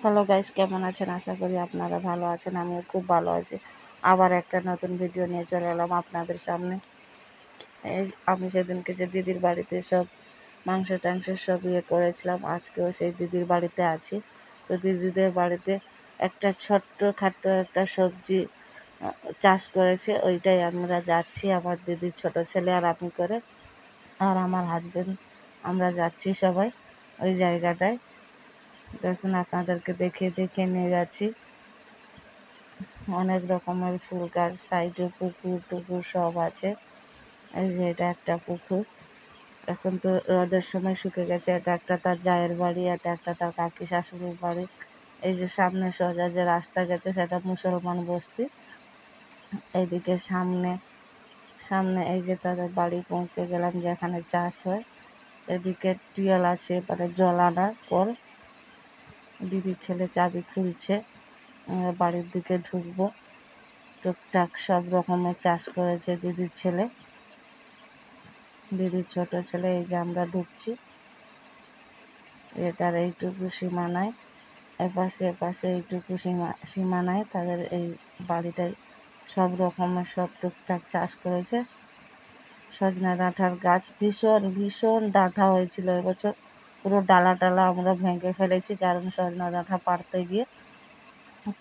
Hello guys, কেমন আছেন? আশা করি আপনারা ভালো আছেন। আমিও খুব ভালো আছি। আবার একটা নতুন ভিডিও নিয়ে চলে এলাম আপনাদের সামনে। আমি সেদিনকে যে দিদির বাড়িতে সব মাংস টাংস সব করেছিলাম, আজকেও সেই দিদির বাড়িতে আছি। তো দিদিদের বাড়িতে একটা ছোট্ট খাট্ট একটা সবজি চাষ করেছে, ওইটাই আমরা যাচ্ছি। আমার দিদির ছোট ছেলে আর আমি করে, আর আমার হাজবেন্ড, আমরা যাচ্ছি সবাই ওই জায়গাটায়। দেখুন, আপনাদেরকে দেখে নিয়ে যাচ্ছি। অনেক রকমের ফুল গাছ, সাইডে পুকুর টুকুর সব আছে। এই যে এটা একটা পুকুর, এখন তো রোদের সময় শুকে গেছে। এটা একটা তার জায়ের বাড়ি, এটা একটা তার কাকি শাশুড়ির বাড়ি। এই যে সামনে সোজা যে রাস্তা গেছে সেটা মুসলমান বস্তি। এইদিকে সামনে সামনে এই যে তাদের বাড়ি পৌঁছে গেলাম, যেখানে চাষ হয়। এদিকে টিউবওয়েল আছে, মানে জল আনার কল। দিদির ছেলে চাবি খুলছে, বাড়ির দিকে ঢুকবো। টুকটাক সব রকমের চাষ করেছে দিদির ছেলে, দিদির ছোট ছেলে। এই যে আমরা ঢুকছি, তার এইটুকু সীমানায়, এপাশে এইটুকু সীমানায় তাদের এই বাড়িটায় সব রকমের সব টুকটাক চাষ করেছে। সজনা ডাঁটার গাছ ভীষণ ভীষণ ডাঁটা হয়েছিল এবছর, পুরো ডালা টালা আমরা ভেঙে ফেলেছি, কারণ সজনা ডাঁটা পাড়তে গিয়ে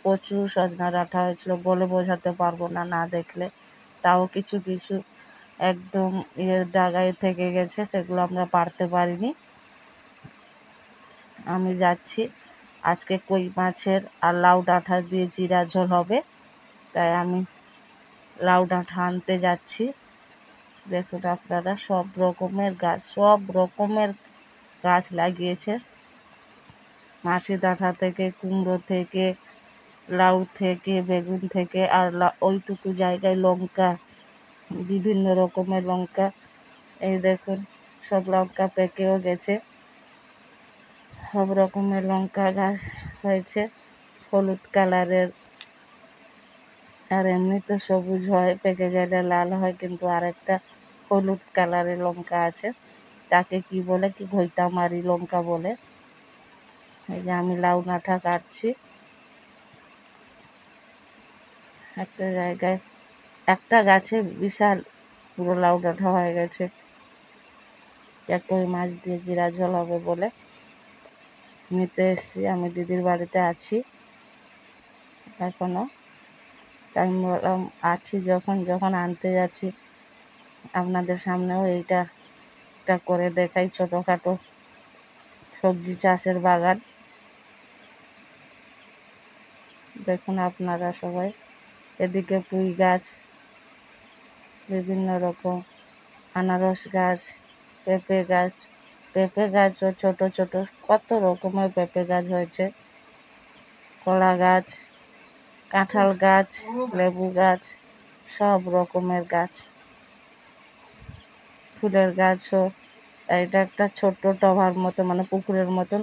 প্রচুর সজনা ডাঁটা হয়েছিল, বলে বোঝাতে পারবো না, না দেখলে। তাও কিছু কিছু একদম ডাগায় থেকে গেছে, সেগুলো আমরা পারতে পারিনি। আমি যাচ্ছি, আজকে কই মাছের আর লাউ ডাঁটা দিয়ে জিরা ঝোল হবে, তাই আমি লাউ ডাঁটা আনতে যাচ্ছি। দেখুন আপনারা, সব রকমের গাছ লাগিয়েছে। মাছি ডাঁটা থেকে, কুমড়ো থেকে, লাউ থেকে, বেগুন থেকে, আর ওইটুকু জায়গায় লঙ্কা, বিভিন্ন রকমের লঙ্কা। এই দেখুন, সব লঙ্কা পেকেও গেছে। সব রকমের লঙ্কা গাছ হয়েছে, হলুদ কালারের, আর এমনি তো সবুজ হয়, পেকে গেলে লাল হয়, কিন্তু আরেকটা হলুদ কালারের লঙ্কা আছে, তাকে কি বলে, কি ঘইতামারি লঙ্কা বলে। এই যে আমি লাউ ডাঁটা কাটছি একটা জায়গায়, একটা গাছে বিশাল পুরো লাউ ডাঁটা হয়ে গেছে। কই মাছ দিয়ে জিরা ঝোল হবে বলে নিতে এসছি। আমি দিদির বাড়িতে আছি এখনো, টাইম আছি, যখন আনতে যাচ্ছি আপনাদের সামনেও এইটা করে দেখাই। ছোটোখাটো সবজি চাষের বাগান দেখুন আপনারা সবাই। এদিকে পুঁই গাছ, বিভিন্ন রকম আনারস গাছ, পেঁপে গাছও ছোট ছোট, কত রকমের পেঁপে গাছ হয়েছে। কলা গাছ, কাঁঠাল গাছ, লেবু গাছ, সব রকমের গাছ। ফুলের গাছও, এটা একটা ছোট্ট টবার মতো, মানে পুকুরের মতন।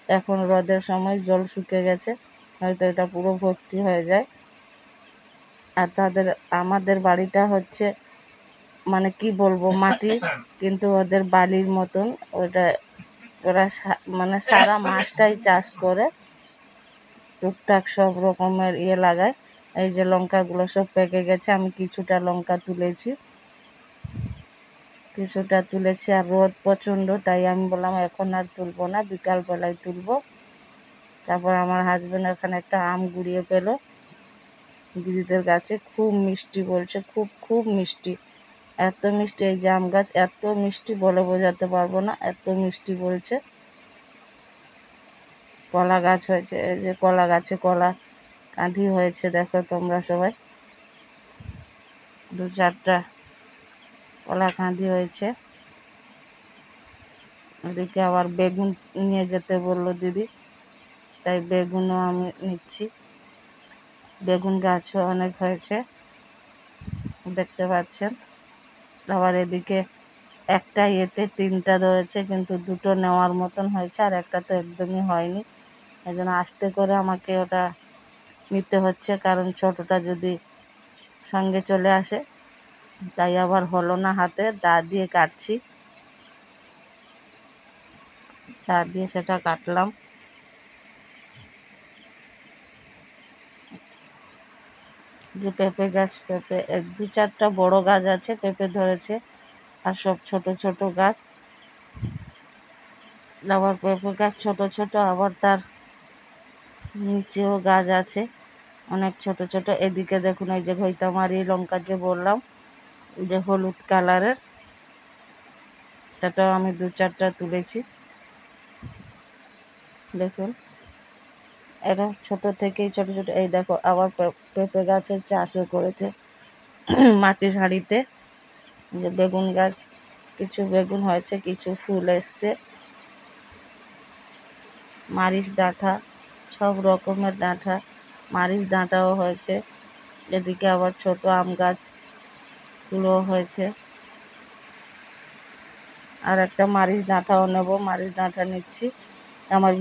এখন রোদের সময় জল শুকিয়ে গেছে, হয়তো এটা পুরো ভর্তি হয়ে যায়। আর আমাদের বাড়িটা হচ্ছে, মানে কি বলবো, মাটি, কিন্তু ওদের বালির মতন। ওরা মানে সারা মাসটাই চাষ করে, টুকটাক সব রকমের লাগায়। এই যে লঙ্কাগুলো সব পেকে গেছে, আমি কিছুটা লঙ্কা তুলেছি, আর রোদ প্রচণ্ড, তাই আমি বললাম এখন আর তুলবো না, বিকালবেলায় তুলবো। তারপর আমার হাজবেন্ড এখানে একটা আম গুড়িয়ে পেল দিদিদের গাছে, খুব মিষ্টি বলছে, খুব খুব মিষ্টি, এত মিষ্টি। এই যে আম গাছ এত মিষ্টি, বলে বোঝাতে পারবো না, এত মিষ্টি বলছে। কলা গাছ হয়েছে, এই যে কলা গাছে কলা কাঁধি হয়েছে, দেখো তোমরা সবাই, 2-4টা কলা কাঁধি হয়েছে। ওদিকে আবার বেগুন নিয়ে যেতে বললো দিদি, তাই বেগুনও আমি নিচ্ছি। বেগুন গাছও অনেক হয়েছে, দেখতে পাচ্ছেন। আবার এদিকে একটা 3টা ধরেছে, কিন্তু 2টো নেওয়ার মতন হয়েছে, আর একটা তো একদমই হয়নি। এই জন্য আস্তে করে আমাকে ওটা নিতে হচ্ছে, কারণ ছোটটা যদি সঙ্গে চলে আসে। তাই আবার হলো না, হাতে দা দিয়ে কাটছি, দা দিয়ে সেটা কাটলাম। যে পেঁপে গাছ, পেঁপে দু চারটা বড় গাছ আছে, পেঁপে ধরেছে, আর সব ছোট ছোট গাছ। আবার পেঁপে গাছ ছোট ছোট, আবার তার নিচেও গাছ আছে অনেক ছোট ছোট। এদিকে দেখুন এই যে ঘইতামারি লঙ্কা যে বললাম, যে হলুদ কালারের, সেটাও আমি দু চারটা তুলেছি। দেখুন এটা ছোট থেকেই ছোট ছোট। এই দেখো আবার পেঁপে গাছের চাষও করেছে মাটির হাঁড়িতে। যে বেগুন গাছ, কিছু বেগুন হয়েছে, কিছু ফুল এসছে, মারিচ ডাঁটা, সব রকমের ডাঁটা, মারিচ ডাঁটাও হয়েছে। এদিকে আবার ছোট আম গাছগুলো হয়েছে। আর একটা মারিচ ডাঁটাও নেব, মারিচ ডাঁটা নিচ্ছি। আমার